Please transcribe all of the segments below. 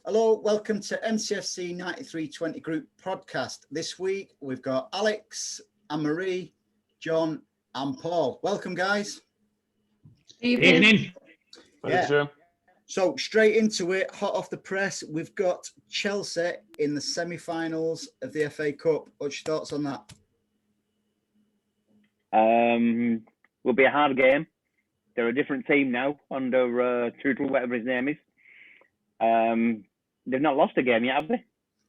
Hello, welcome to MCFC9320 Group Podcast. This week we've got Aleks, Anne-Marie, John, and Paul. Welcome, guys. Evening. Yeah. So straight into it, hot off the press, we've got Chelsea in the semi-finals of the FA Cup. What's your thoughts on that? Will be a hard game. They're a different team now under Trudel, whatever his name is. They've not lost a game yet, have they?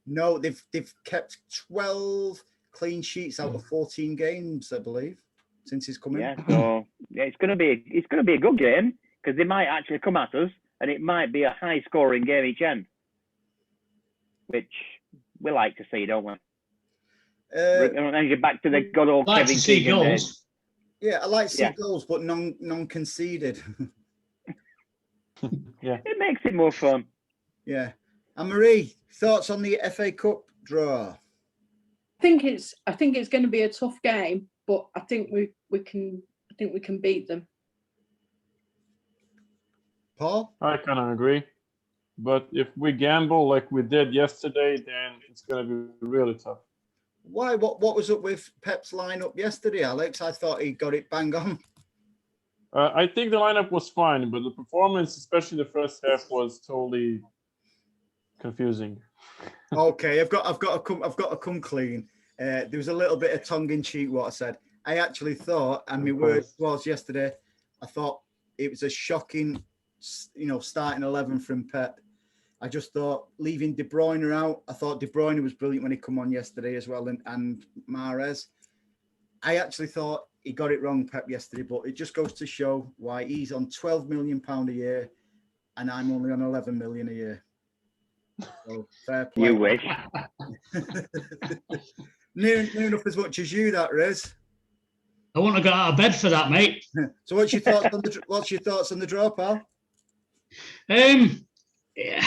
No, they've kept 12 clean sheets out of 14 games, I believe, since he's come in. Yeah, so it's going to be a good game because they might actually come at us, and it might be a high-scoring game each end, which we like to see, don't we? And you're back to the good old like Kevin to see Keegan goals. days. Yeah, I like to see goals, but non-conceded. Yeah, It makes it more fun. Yeah. Anne-Marie, thoughts on the FA Cup draw? I think it's going to be a tough game, but I think we can beat them. Paul? I kind of agree. But if we gamble like we did yesterday, then it's going to be really tough. Why? What was up with Pep's lineup yesterday, Aleks? I thought he got it bang on. I think the lineup was fine, but the performance, especially the first half, was totally confusing. Okay, I've got to come clean. There was a little bit of tongue in cheek what I said. I actually thought, and my word was yesterday, I thought it was a shocking, starting 11 from Pep. I just thought leaving De Bruyne out. I thought De Bruyne was brilliant when he come on yesterday as well, and Mahrez. I actually thought he got it wrong, Pep, yesterday, but it just goes to show why he's on £12 million a year, and I'm only on 11 million a year. So fair play. You wish. Near enough as much as you, that Riz. I want to go out of bed for that, mate. So what's your thoughts on the draw, pal? Yeah.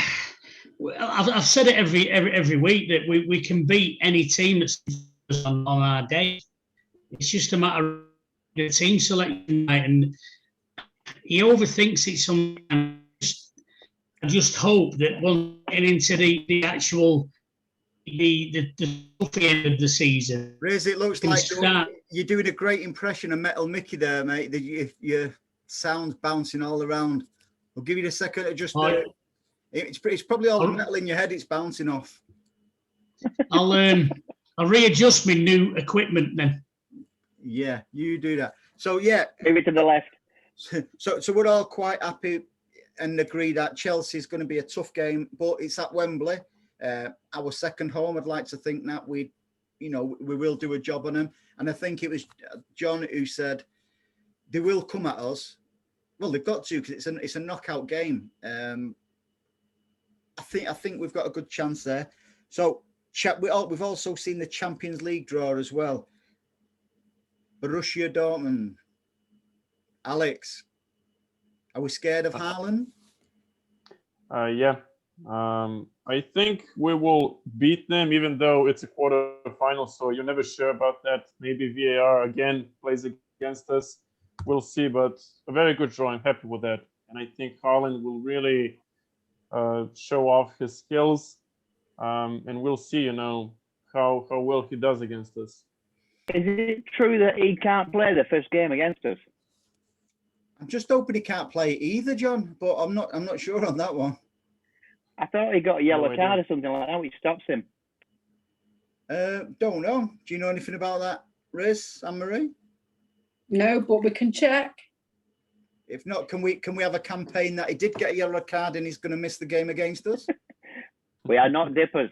Well, I've said it every week that we can beat any team that's on our day. It's just a matter of the team selection, right? And he overthinks it sometimes. I just hope that we'll get into the actual the end of the season. Riz, it looks like you're doing a great impression of Metal Mickey there, mate. Your sound's bouncing all around. I'll give you a second to just. It's probably all the metal in your head. It's bouncing off. I'll readjust my new equipment then. Yeah, you do that. So yeah, Move it to the left. So we're all quite happy and agree that Chelsea's going to be a tough game, but it's at Wembley, our second home. I'd like to think that we will do a job on them, and I think it was John who said they will come at us. Well, they've got to because it's a knockout game. I think we've got a good chance there. So we've also seen the Champions League draw as well. Borussia Dortmund. Aleks, are we scared of Haaland? Yeah. I think we will beat them, even though it's a quarterfinal, so you're never sure about that. Maybe VAR again plays against us. We'll see, but a very good draw. I'm happy with that. And I think Haaland will really show off his skills, and we'll see, how well he does against us. Is it true that he can't play the first game against us? I'm just hoping he can't play either, John, but I'm not sure on that one. I thought he got a yellow card or something like that, which stops him. Don't know. Do you know anything about that, Riz, Anne-Marie? No, but we can check. If not, can we have a campaign that he did get a yellow card and he's going to miss the game against us? We are not dippers.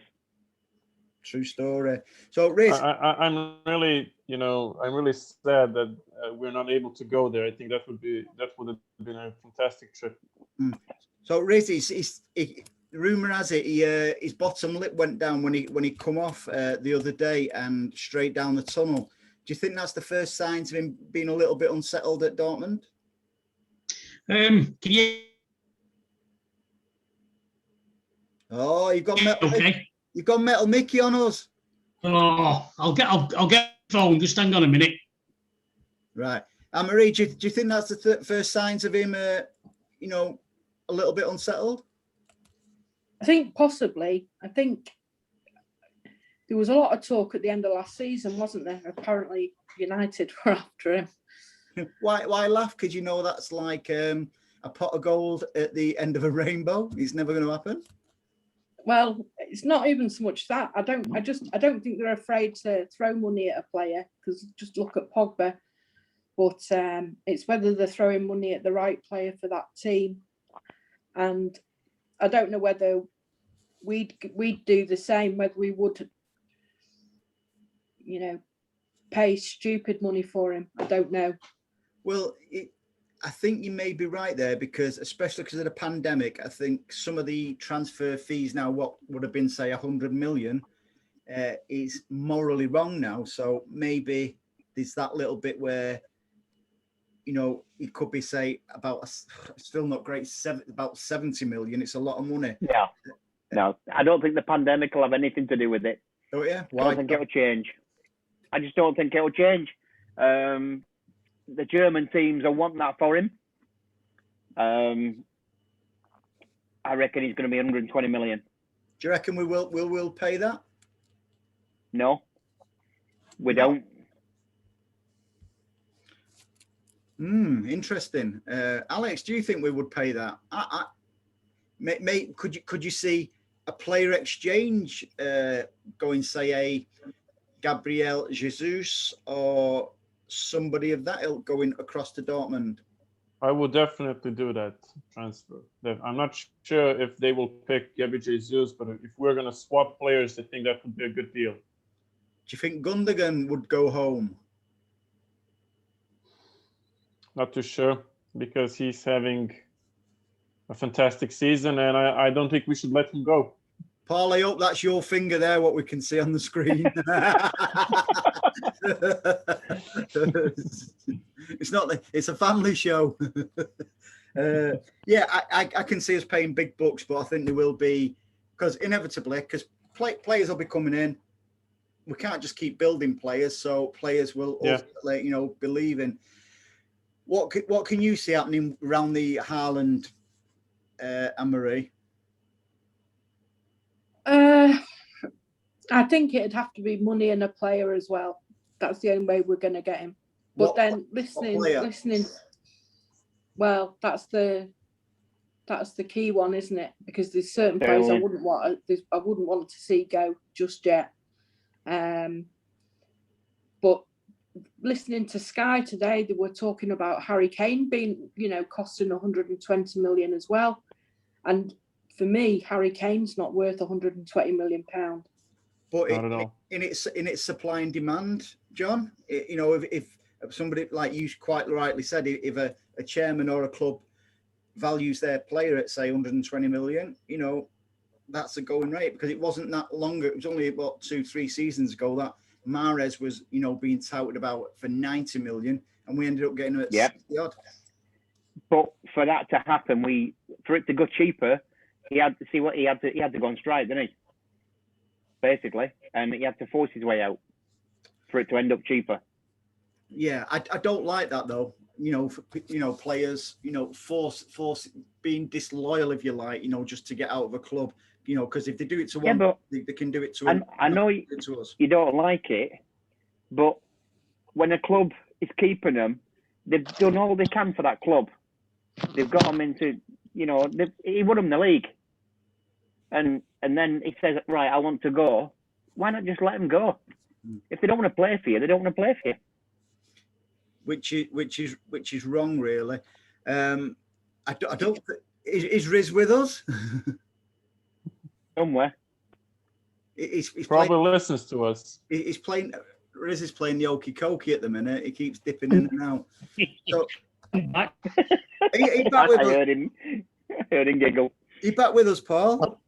True story. So, Riz, I'm really, I'm really sad that we're not able to go there. I think that would have been a fantastic trip. So, Riz, rumor has it his bottom lip went down when he come off the other day and straight down the tunnel. Do you think that's the first signs of him being a little bit unsettled at Dortmund? Can you? Oh, you've got Metal. Okay. You've got Metal Mickey on us. Oh, I'll get the phone. Just hang on a minute. Right, Anne-Marie, do you think that's the first signs of him, a little bit unsettled? I think possibly. I think there was a lot of talk at the end of last season, wasn't there? Apparently, United were after him. Why laugh? Because you know that's like a pot of gold at the end of a rainbow. It's never going to happen. Well, it's not even so much that. I don't think they're afraid to throw money at a player, because just look at Pogba. But it's whether they're throwing money at the right player for that team. And I don't know whether we'd do the same, whether we would, pay stupid money for him. I don't know. Well, I think you may be right there, because especially because of the pandemic, I think some of the transfer fees now, what would have been, say, 100 million, is morally wrong now. So maybe there's that little bit where, it could be, say, about still not great, about 70 million. It's a lot of money. Yeah. No, I don't think the pandemic will have anything to do with it. Oh yeah, why? I don't think it'll change. I just don't think it'll change. The German teams will want that for him. I reckon he's going to be 120 million. Do you reckon we'll pay that? No, we don't. Interesting. Alex, do you think we would pay that? Mate, could you see a player exchange going, say, a Gabriel Jesus or somebody of that ilk going across to Dortmund? I will definitely do that transfer. I'm not sure if they will pick Gabriel Jesus, but if we're going to swap players, I think that would be a good deal. Do you think Gundogan would go home? Not too sure, because he's having a fantastic season, and I don't think we should let him go. Paul, I hope that's your finger there, what we can see on the screen. It's a family show. I can see us paying big bucks, but I think there will be, because players will be coming in. We can't just keep building players, so players will ultimately, believe in. What can you see happening around the Haaland, Anne-Marie? I think it'd have to be money and a player as well. That's the only way we're going to get him. But listening. Well, that's the key one, isn't it? Because there's certain players I wouldn't want to see go just yet. But listening to Sky today, they were talking about Harry Kane being, costing 120 million as well. And for me, Harry Kane's not worth 120 million pound. But in its supply and demand, John, if somebody, like you quite rightly said, if a chairman or a club values their player at, say, 120 million, that's a going rate, because it wasn't that long. It was only about 2-3 seasons ago that Mahrez was, being touted about for 90 million, and we ended up getting him at 60 odd. But for that to happen, for it to go cheaper, he had to go on strike, didn't he? Basically, and he had to force his way out for it to end up cheaper. Yeah, I don't like that though. Players, force being disloyal, if you like, just to get out of a club. Because if they do it to one, they can do it to. I know you don't like it, but when a club is keeping them, they've done all they can for that club. They've got them into, he won them the league, and then he says, right, I want to go. Why not just let them go? If they don't want to play for you, they don't want to play for you. Which is wrong, really. I don't. Is Riz with us? Somewhere. He's probably listens to us. He's playing. Riz is playing the okie dokie at the minute. He keeps dipping in and out. So, are you back with us? I heard him giggle. Are you back with us, Paul?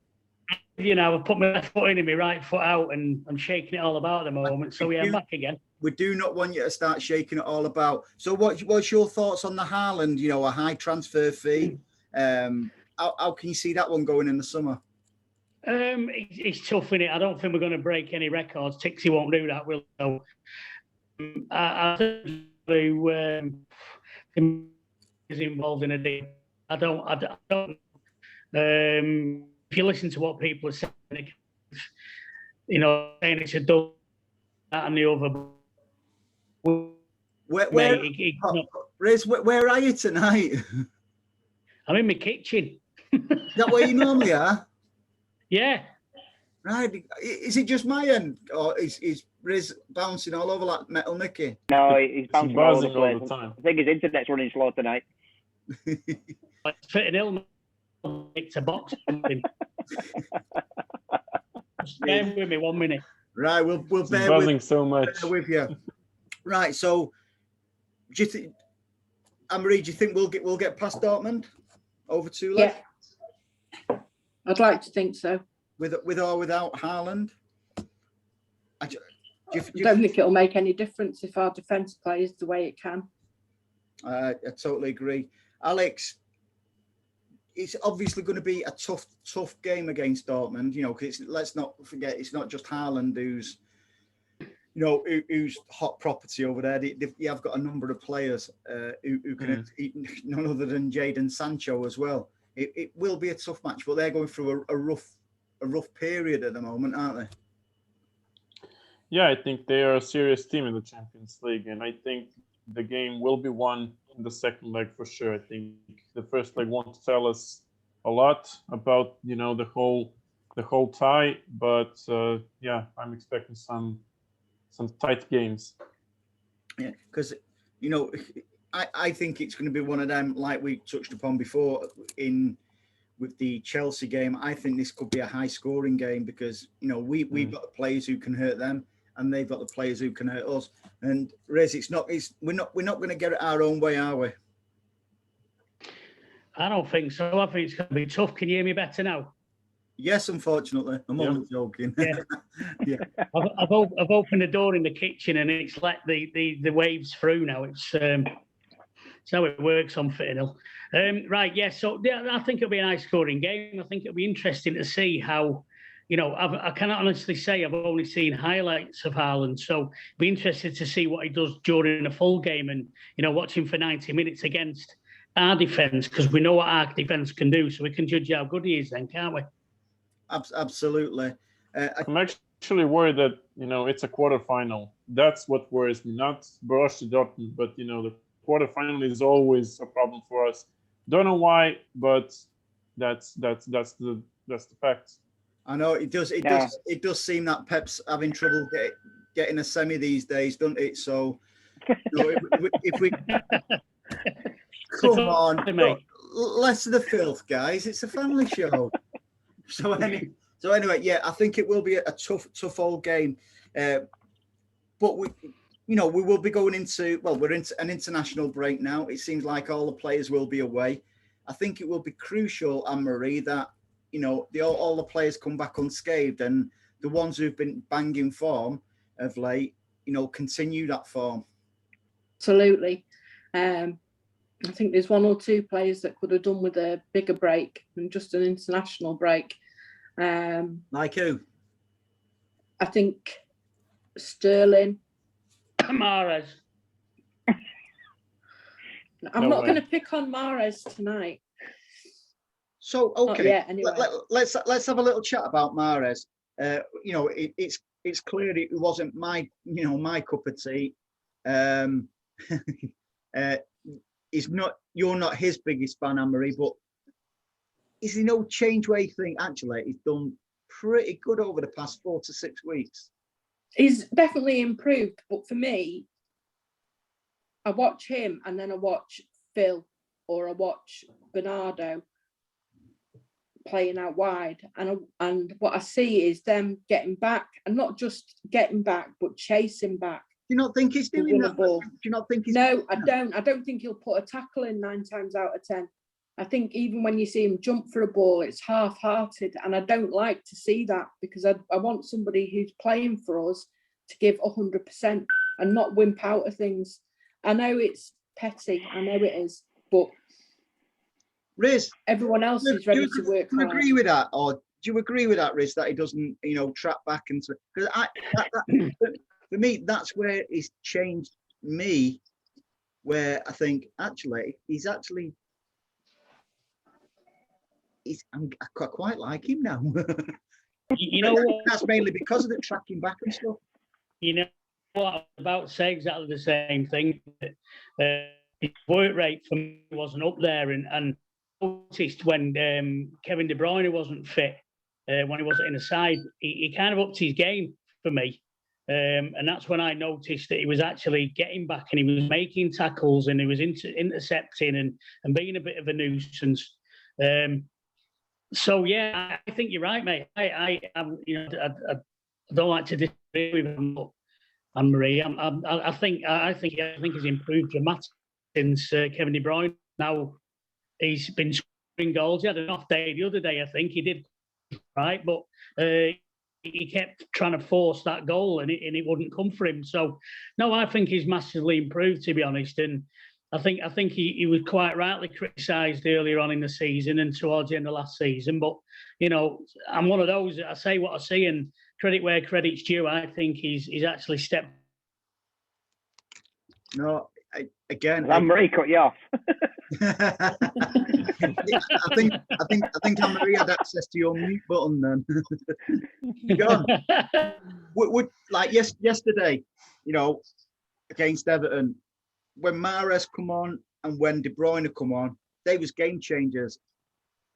I put my left foot in and my right foot out, and I'm shaking it all about at the moment. So I'm back again. We do not want you to start shaking it all about. So what's your thoughts on the Haaland, a high transfer fee? How can you see that one going in the summer? It's tough, innit? I don't think we're going to break any records. Tixie won't do that, will he? I think is involved in a deal. I don't. if you listen to what people are saying, you know, saying it's a double that and the other. Riz, where are you tonight? I'm in my kitchen. Is that where you normally are? Yeah. Right. Is it just my end, or is Riz bouncing all over like Metal Mickey? No, he's bouncing all over the place. all the time. I think his internet's running slow tonight. It's fitting ill. It's a box. Bear with me 1 minute. Right, we'll bear buzzing with, so much. bear with you. Right, so do you think, Anne-Marie, do you think we'll get past Dortmund over 2 legs? Yeah, I'd like to think so. With or without Haaland? I don't think it'll make any difference if our defence plays the way it can. I totally agree. Aleks, it's obviously going to be a tough game against Dortmund, you know, because let's not forget, it's not just Haaland who's hot property over there. You have got a number of players who can eat none other than Jadon Sancho as well. It will be a tough match, but they're going through a rough period at the moment, aren't they? Yeah, I think they are a serious team in the Champions League, and I think the game will be won in the second leg for sure. I think the first leg won't tell us a lot about, you know, the whole tie, but yeah, I'm expecting some tight games. Yeah, because you know, I think it's going to be one of them, like we touched upon before with the Chelsea game. I think this could be a high scoring game because, you know, we've got the players who can hurt them and they've got the players who can hurt us. And Rez, we're not going to get it our own way, are we? I don't think so. I think it's going to be tough. Can you hear me better now? Yes, unfortunately. I'm only joking. Yeah. Yeah. I've opened the door in the kitchen and it's let the waves through now. It's how it works on Fitting Hill. Right, yeah. So I think it'll be a nice scoring game. I think it'll be interesting to see how, you know, I cannot honestly say I've only seen highlights of Haaland. So it'll be interested to see what he does during a full game and, you know, watch him for 90 minutes against our defence, because we know what our defence can do. So we can judge how good he is then, can't we? Absolutely. I'm actually worried that, you know, it's a quarterfinal. That's what worries me, not Borussia Dortmund, but, you know, the quarterfinal is always a problem for us. Don't know why, but that's the fact. I know it does. It does seem that Pep's having trouble getting a semi these days, doesn't it? So, you know, if we come on, less of the filth, guys. It's a family show. So anyway, yeah, I think it will be a tough old game. But we will be going into, we're into an international break now. It seems like all the players will be away. I think it will be crucial, Anne-Marie, that, you know, all the players come back unscathed, and the ones who've been banging form of late, you know, continue that form. Absolutely. I think there's one or two players that could have done with a bigger break than just an international break. Like who? I think Sterling. Mahrez. I'm not going to pick on Mahrez tonight. So okay, anyway. let's have a little chat about Mahrez. You know, it's clear it wasn't my cup of tea. You're not his biggest fan, Anne-Marie, but is there no change where you think actually he's done pretty good over the past 4 to 6 weeks? He's definitely improved, but for me, I watch him and then I watch Phil or I watch Bernardo playing out wide, and what I see is them getting back, and not just getting back but chasing back. Do you not think he's doing that? Do you not think he's? No, I don't. I don't think he'll put a tackle in 9 times out of 10. I think even when you see him jump for a ball, it's half-hearted, and I don't like to see that, because I want somebody who's playing for us to give 100% and not wimp out of things. I know it's petty, I know it is, but Riz, everyone else is ready to work hard. Do you agree with that, or do you agree with that, Riz, that he doesn't, you know, trap back into? Because for me, that's where it's changed me, where I think actually he's actually I quite like him now. You know what? That's mainly because of the tracking back and stuff. You know what? I was about to say exactly the same thing. His work rate for me wasn't up there, and noticed when Kevin De Bruyne wasn't fit, when he wasn't in the side, he kind of upped his game for me. And that's when I noticed that he was actually getting back and he was making tackles and he was intercepting and being a bit of a nuisance. So yeah, I think you're right, mate. I don't like to disagree with him, but Anne-Marie, I think he's improved dramatically since Kevin De Bruyne. Now he's been scoring goals. He had an off day the other day, I think he did, right, but he kept trying to force that goal and it wouldn't come for him. So no, I think he's massively improved, to be honest. And I think he was quite rightly criticised earlier on in the season and towards the end of last season. But, you know, I'm one of those that I say what I see and credit where credit's due. I think he's actually stepped. No, again, Anne-Marie cut you off. I think Anne-Marie had access to your mute button then. Go on. Would like yesterday, you know, against Everton, when Mahrez come on and when De Bruyne come on, they was game changers.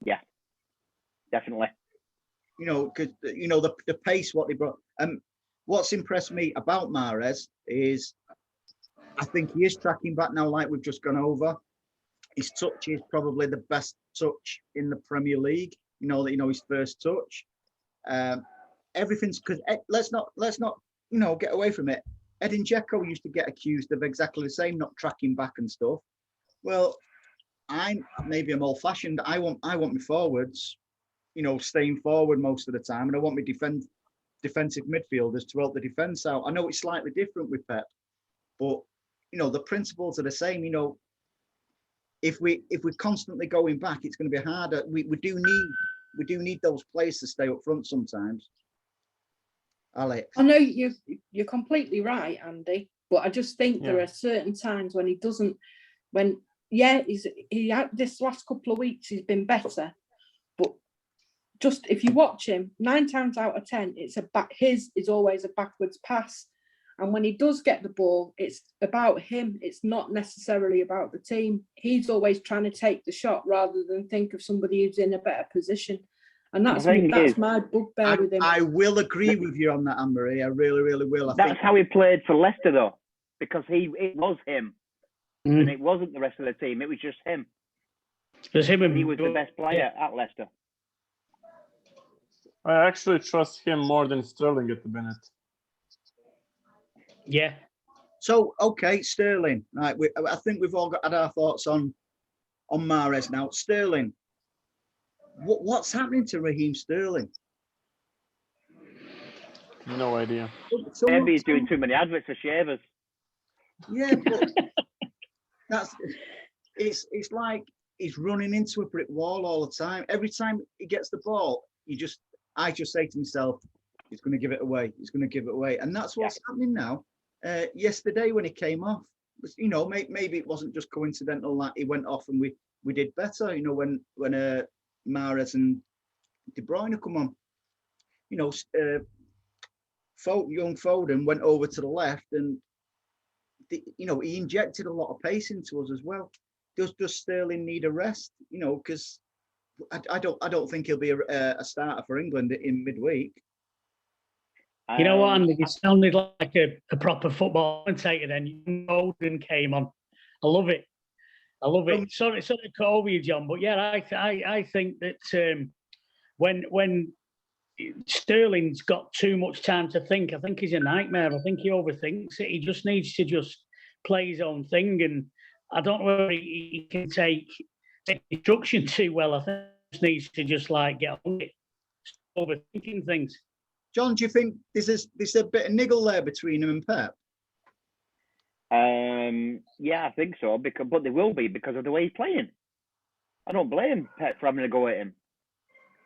Yeah, definitely. You know, because you know the pace what they brought. What's impressed me about Mahrez is I think he is tracking back now, like we've just gone over. His touch is probably the best touch in the Premier League. You know his first touch. Everything's because let's not get away from it. Edin Dzeko used to get accused of exactly the same, not tracking back and stuff. Well, I'm old-fashioned. I want my forwards, you know, staying forward most of the time, and I want my defensive midfielders to help the defence out. I know it's slightly different with Pep, but you know the principles are the same. You know, if we're constantly going back, it's going to be harder. We do need those players to stay up front sometimes. Aleks. I know you're completely right, Andy, but I just think there are certain times when he doesn't. He had this last couple of weeks he's been better, but just if you watch him, 9 times out of 10, his is always a backwards pass, and when he does get the ball, it's about him. It's not necessarily about the team. He's always trying to take the shot rather than think of somebody who's in a better position. And that's my bugbear with him. I will agree with you on that, Anne-Marie. I really, really will. That's how he played for Leicester, though, because it was him. And it wasn't the rest of the team. It was just him. He was the best player at Leicester. I actually trust him more than Sterling at the minute. Yeah. So, okay, Sterling. Right, I think we've all had our thoughts on Mahrez now. Sterling. What's happening to Raheem Sterling? No idea. Maybe he's doing too many adverts for shavers. Yeah, but it's like he's running into a brick wall all the time. Every time he gets the ball, I just say to myself, he's going to give it away. He's going to give it away, and that's what's happening now. Yesterday when he came off, you know, maybe it wasn't just coincidental that he went off and we did better. You know, when Mahrez and De Bruyne come on, you know, young Foden went over to the left and he injected a lot of pace into us as well. Does Sterling need a rest? You know, because I don't think he'll be a starter for England in midweek. You know what, Andy? You sounded like a proper football commentator then. Foden came on. I love it. Sorry to cut over you, John, but yeah, I think that when Sterling's got too much time to think, I think he's a nightmare. I think he overthinks it. He just needs to play his own thing, and I don't know whether he can take instruction too well. I think he just needs to get on it, overthinking things. John, do you think there's a bit of niggle there between him and Pep? Yeah, I think so. But there will be because of the way he's playing. I don't blame Pep for having to go at him.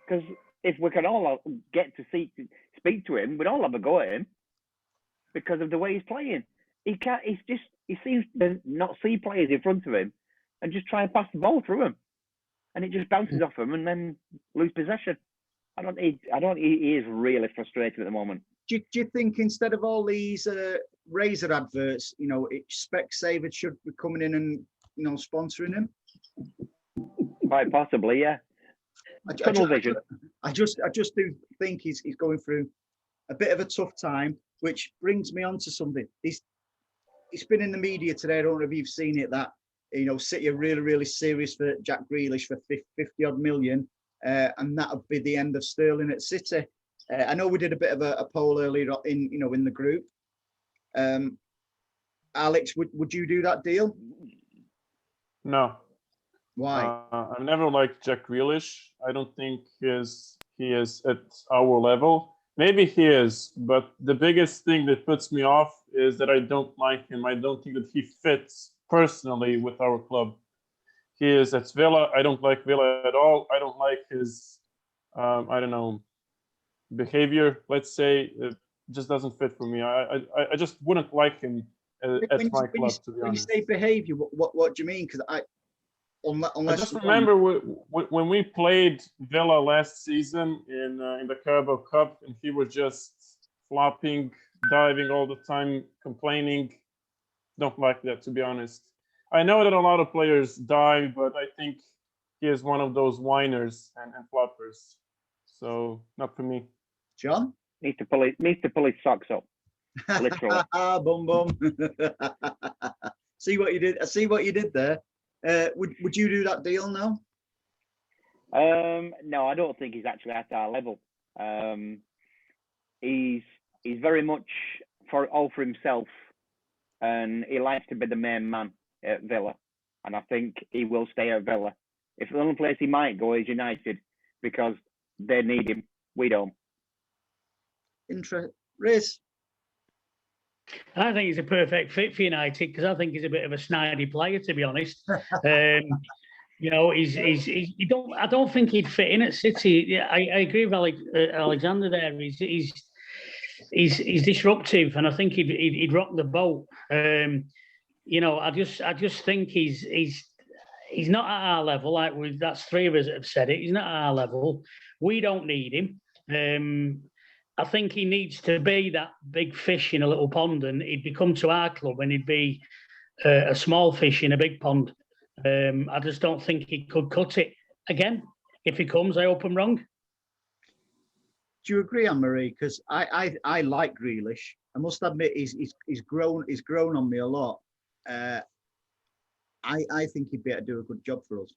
Because if we can all get to speak to him, we'd all have a go at him because of the way he's playing. He can't. He seems to not see players in front of him and just try and pass the ball through him. and it just bounces off him and then lose possession. He is really frustrated at the moment. Do you think instead of all these Razor adverts, Specsavers should be coming in and sponsoring him? Quite possibly, yeah. Tunnel vision. I just do think he's going through a bit of a tough time, which brings me on to something. He's been in the media today. I don't know if you've seen it, that City are really, really serious for Jack Grealish for 50 odd million, and that'll be the end of Sterling at City. I know we did a bit of a poll earlier in the group. Alex, would you do that deal? No. Why? I've never liked Jack Grealish. I don't think he is at our level. Maybe he is, but the biggest thing that puts me off is that I don't like him. I don't think that he fits personally with our club. He is at Villa. I don't like Villa at all. I don't like his, behavior. Let's say it just doesn't fit for me. I just wouldn't like him at my club. To be honest. When you say behavior, what do you mean? Because I just remember when we played Villa last season in the Carabao Cup, and he was just flopping, diving all the time, complaining. Don't like that, to be honest. I know that a lot of players dive, but I think he is one of those whiners and floppers. So not for me. John? Needs to pull his socks up. Literally. Bum bum. See what you did. I see what you did there. Would you do that deal now? No, I don't think he's actually at our level. He's very much for himself, and he likes to be the main man at Villa. And I think he will stay at Villa. If the only place he might go is United, because they need him, we don't. Riz? I think he's a perfect fit for United because I think he's a bit of a snidey player, to be honest. I don't think he'd fit in at City. Yeah, I agree with Alexander there. He's disruptive, and I think he'd rock the boat. I just think he's not at our level. That's three of us that have said it. He's not at our level. We don't need him. I think he needs to be that big fish in a little pond, and he'd come to our club and he'd be a small fish in a big pond. I just don't think he could cut it. Again, if he comes, I hope I'm wrong. Do you agree, Anne-Marie? Because I like Grealish. I must admit he's grown on me a lot. I think he'd be able to do a good job for us.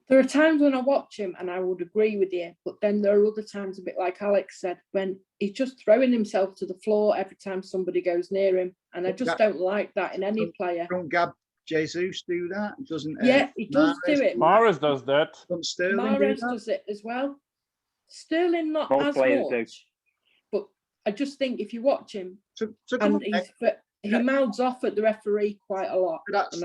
There are times when I watch him and I would agree with you, but then there are other times, a bit like Alex said, when he's just throwing himself to the floor every time somebody goes near him, and I just don't like that in any player. Don't Gab Jesus do that? Doesn't? Yeah, he does do it. Mahrez does that. Mahrez does it as well. Sterling not Most as players much, but I just think if you watch him, and he mouths off at the referee quite a lot. That's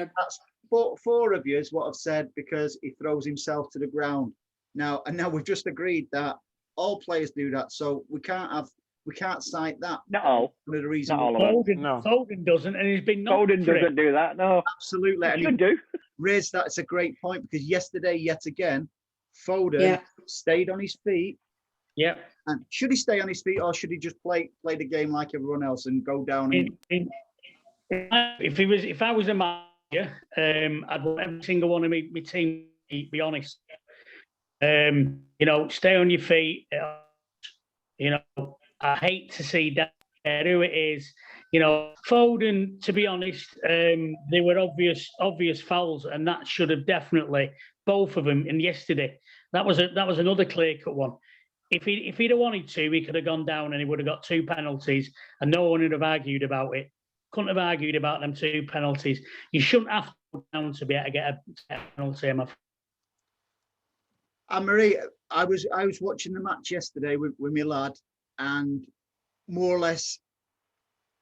four of you is what I've said, because he throws himself to the ground. Now we've just agreed that all players do that, so we can't cite that. Not all. One of the reasons. Not all of them. Foden doesn't, and he's been knocked. Foden doesn't do that. No, absolutely. He should do. Riz, that's a great point, because yesterday, yet again, Foden stayed on his feet. Yeah. And should he stay on his feet, or should he just play the game like everyone else and go down? If I was a manager, I'd want every single one of my team to be honest. Stay on your feet. I hate to see that who it is. Foden, to be honest, they were obvious fouls, and that should have definitely, both of them. And yesterday, that was another clear-cut one. If he'd have wanted to, he could have gone down and he would have got 2 penalties, and no one would have argued about it. Couldn't have argued about them 2 penalties. You shouldn't have to go down to be able to get a penalty. Anne-Marie, I was watching the match yesterday with my lad, and more or less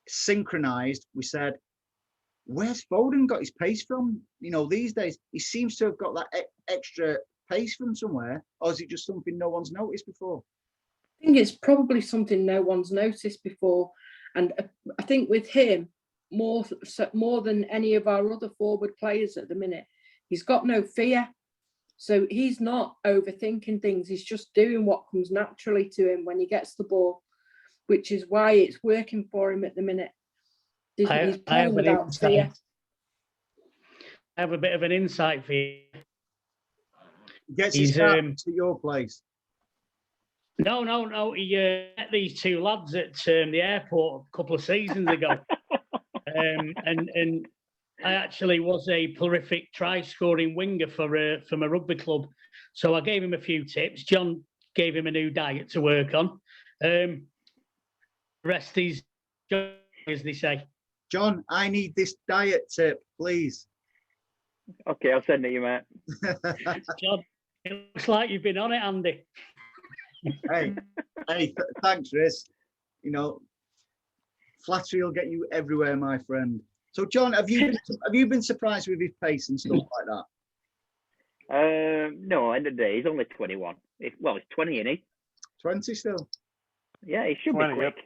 synchronized. We said, "Where's Foden got his pace from? These days he seems to have got that extra pace from somewhere, or is it just something no one's noticed before?" I think it's probably something no one's noticed before, and I think with him more than any of our other forward players at the minute, He's got no fear. So he's not overthinking things. He's just doing what comes naturally to him when he gets the ball, which is why it's working for him at the minute. He's playing without fear. I have a bit of an insight for you. Gets his car to your place. No. He met these two lads at the airport a couple of seasons ago. And I actually was a prolific try-scoring winger for a rugby club. So I gave him a few tips. John gave him a new diet to work on. The rest is, as they say. John, I need this diet tip, please. Okay, I'll send it you, mate. John, it looks like you've been on it, Andy. Hey, thanks, Riz. You know, flattery will get you everywhere, my friend. So, John, have you been surprised with his pace and stuff like that? No, end of the day, he's only 21. He's 20, isn't he? 20 still. Yeah, he should be quick.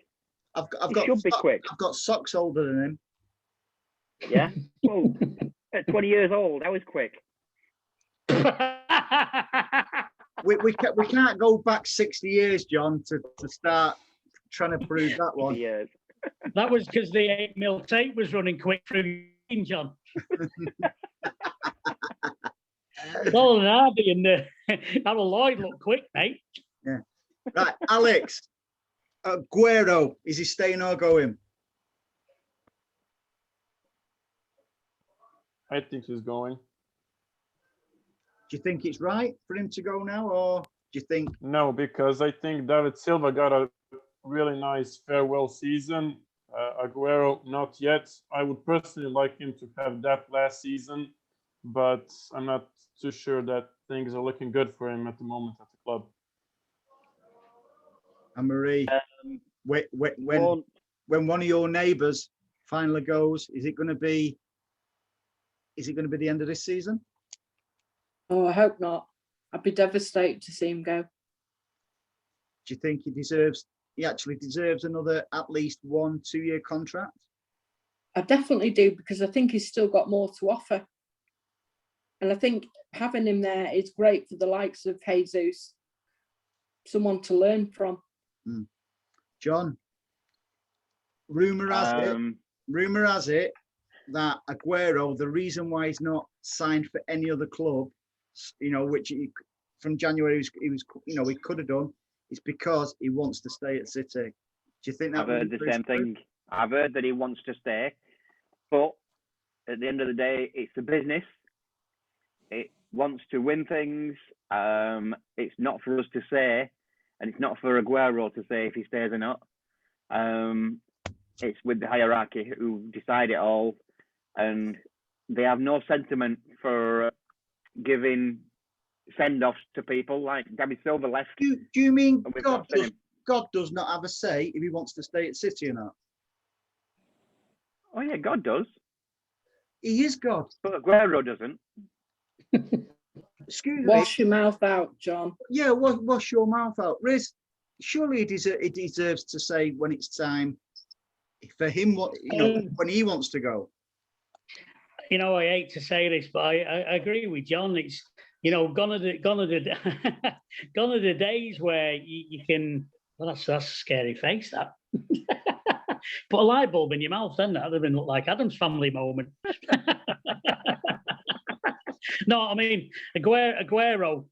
Yep. I've got socks older than him. Yeah. Well, at 20 years old, that was quick. we can't go back 60 years, John, to start trying to prove that one. Years. That was because the 8mm tape was running quick through John. Well, Hardy and Harold Lloyd look quick, mate. Yeah. Right, Alex. Aguero, is he staying or going? I think he's going. Do you think it's right for him to go now, or do you think? No, because I think David Silva got a really nice farewell season. Aguero, not yet. I would personally like him to have that last season, but I'm not too sure that things are looking good for him at the moment at the club. And Marie, when one of your neighbours finally goes, is it going to be the end of this season? Oh, I hope not. I'd be devastated to see him go. Do you think he actually deserves another at least 1-2 year contract? I definitely do, because I think he's still got more to offer. And I think having him there is great for the likes of Jesus, someone to learn from. John, rumour has it that Aguero, the reason why he's not signed for any other club, which from January he could have done, is because he wants to stay at City. Do you think that? I've heard the same thing. I've heard that he wants to stay, but at the end of the day, it's a business. It wants to win things. It's not for us to say, and it's not for Aguero to say if he stays or not. It's with the hierarchy who decide it all, and they have no sentiment for giving send-offs to people like David Silva left. Do you mean God does not have a say if he wants to stay at City or not? Oh yeah, God does. He is God. But Aguero doesn't. Excuse me. Wash your mouth out, John. Yeah, wash your mouth out. Riz, surely he deserves to say when it's time for him, when he wants to go. I hate to say this, but I agree with John. It's gone are the days where you can. Well, that's a scary face. That put a light bulb in your mouth, then that would have look like Adam's family moment. No, I mean Aguero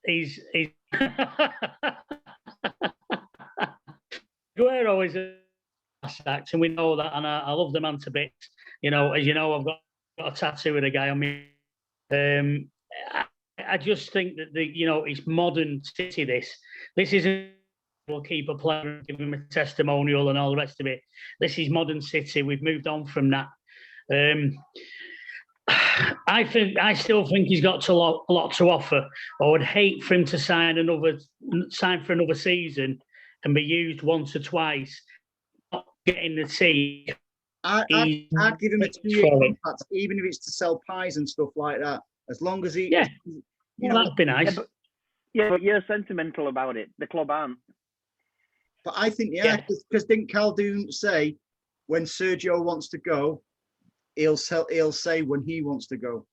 is Aguero is a act, and we know that, and I love the man to bits. As you know, I've got a tattoo with a guy on me. I just think that it's modern City. This isn't we'll keep a player and give him a testimonial and all the rest of it. This is modern City. We've moved on from that. I still think he's got a lot to offer. I would hate for him to sign for another season and be used once or twice, not getting the team. I'd give him a 2-year contract, even if it's to sell pies and stuff like that. As long as he, that'd be nice. But you're sentimental about it. The club aren't. But I think because didn't Caldoon say when Sergio wants to go, he'll say when he wants to go.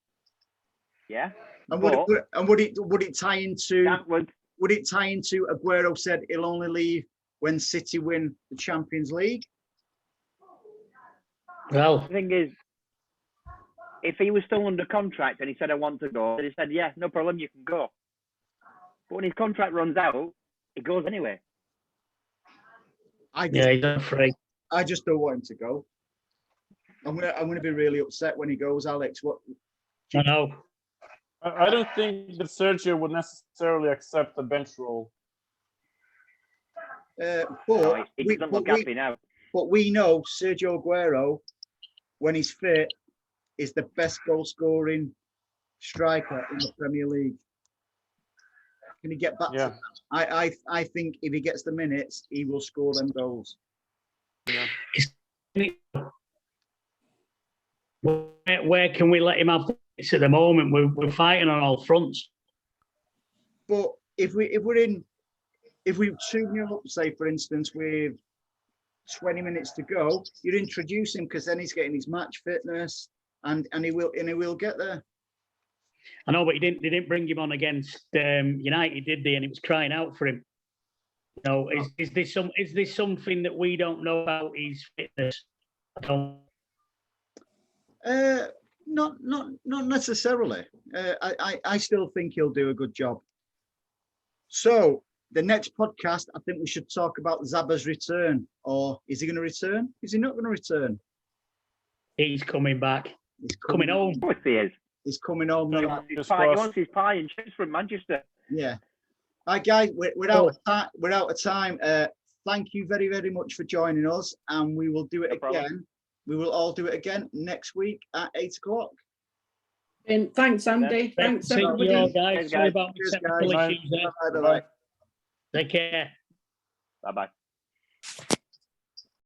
Yeah. And But would it tie into that was would it tie into Aguero said he'll only leave when City win the Champions League? Well, the thing is, if he was still under contract and he said I want to go, he said yeah, no problem, you can go. But when his contract runs out, he goes anyway. he's not free. I just don't want him to go. I'm gonna be really upset when he goes, Alex. What? I know. I don't think that Sergio would necessarily accept a bench role. No, he doesn't look happy now. But we know Sergio Aguero, when he's fit, is the best goal-scoring striker in the Premier League. Can he get back to that? I think if he gets the minutes, he will score them goals. Yeah. Where can we let him have this at the moment? We're fighting on all fronts. But if we're 2-0 up, say for instance, with 20 minutes to go, you'd introduce him because then he's getting his match fitness and he will get there. I know, but they didn't bring him on against United, did they? And it was crying out for him. You know, is this something that we don't know about his fitness? Not necessarily. I still think he'll do a good job. So the next podcast, I think we should talk about Zaba's return. Or is he going to return? Is he not going to return? He's coming back. He's coming home. Of course he is. He's coming home. He wants his pie and chips from Manchester. Yeah. All right, guys, we're out of time. We're out of time. Thank you very, very much for joining us, and we will do it again. Problem. We will all do it again next week at 8:00. And thanks, Andy. Thanks, everybody. All, guys. Sorry about the technical issues there. Bye-bye. Take care. Bye-bye.